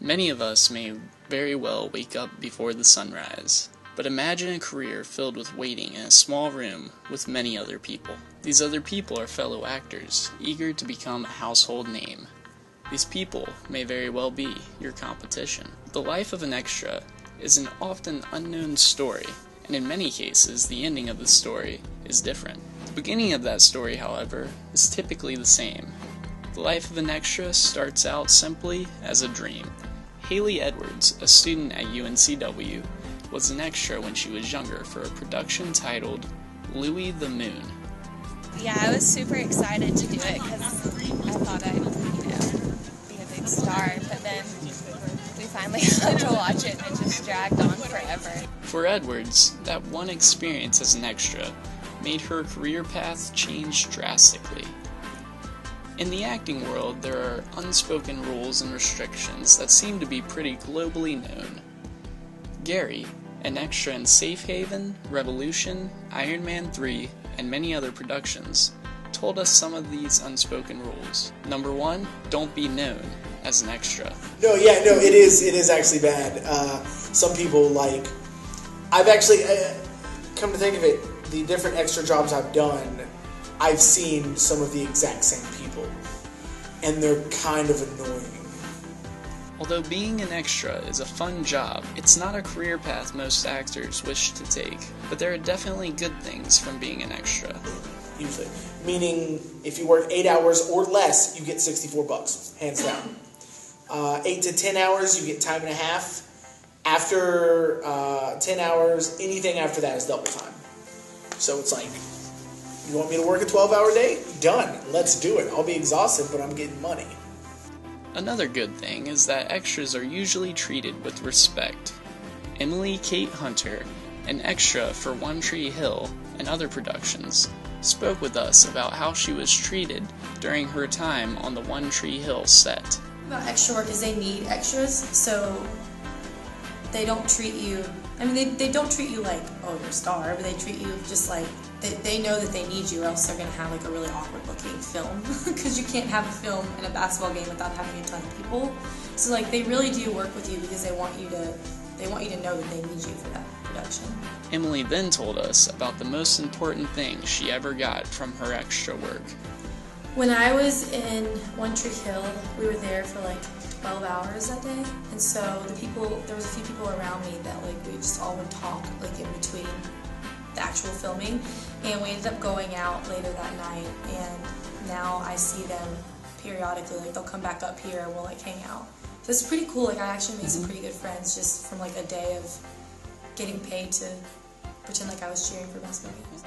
Many of us may very well wake up before the sunrise, but imagine a career filled with waiting in a small room with many other people. These other people are fellow actors, eager to become a household name. These people may very well be your competition. The Life of an Extra is an often unknown story, and in many cases the ending of the story is different. The beginning of that story, however, is typically the same. The Life of an Extra starts out simply as a dream. Haley Edwards, a student at UNCW, was an extra when she was younger for a production titled Louie the Moon. Yeah, I was super excited to do it because I thought I'd, be a big star, but then we finally got to watch it and it just dragged on forever. For Edwards, that one experience as an extra made her career path change drastically. In the acting world, there are unspoken rules and restrictions that seem to be pretty globally known. Gary, an extra in Safe Haven, Revolution, Iron Man 3, and many other productions, told us some of these unspoken rules. Number 1, don't be known as an extra. It is actually bad. Some people, I've actually, come to think of it, the different extra jobs I've done, I've seen some of the exact same people, and they're kind of annoying. Although being an extra is a fun job, it's not a career path most actors wish to take, but there are definitely good things from being an extra. Usually. Meaning, if you work 8 hours or less, you get $64, hands down. 8 to 10 hours, you get time and a half. After 10 hours, anything after that is double time. So it's like, you want me to work a 12-hour day? Done. Let's do it. I'll be exhausted, but I'm getting money. Another good thing is that extras are usually treated with respect. Emily Kate Hunter, an extra for One Tree Hill and other productions, spoke with us about how she was treated during her time on the One Tree Hill set. About extra work is they need extras, so they don't treat you, they don't treat you like, oh, you're a star, but they treat you just like, they know that they need you, or else they're going to have a really awkward looking film, because you can't have a film in a basketball game without having a ton of people. So they really do work with you because they want you to know that they need you for that production. Emily then told us about the most important thing she ever got from her extra work. When I was in One Tree Hill, we were there for 12 hours that day, and so there was a few people around me that we just all would talk in between the actual filming, and we ended up going out later that night, and now I see them periodically. They'll come back up here and we'll hang out. So it's pretty cool. I actually made some pretty good friends just from a day of getting paid to pretend I was cheering for basketball games.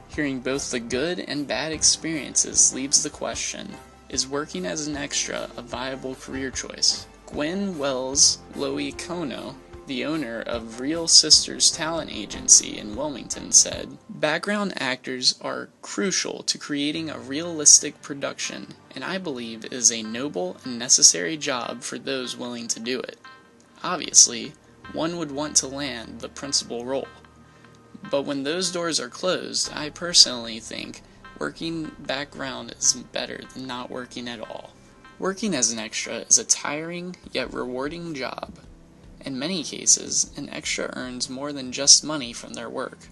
Hearing both the good and bad experiences leaves the question, is working as an extra a viable career choice? Gwen Wells Loicono, the owner of Real Sisters Talent Agency in Wilmington, said, "Background actors are crucial to creating a realistic production, and I believe it is a noble and necessary job for those willing to do it. Obviously, one would want to land the principal role. But when those doors are closed, I personally think working background is better than not working at all. Working as an extra is a tiring yet rewarding job. In many cases, an extra earns more than just money from their work.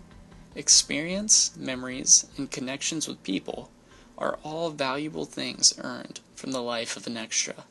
Experience, memories, and connections with people are all valuable things earned from the life of an extra."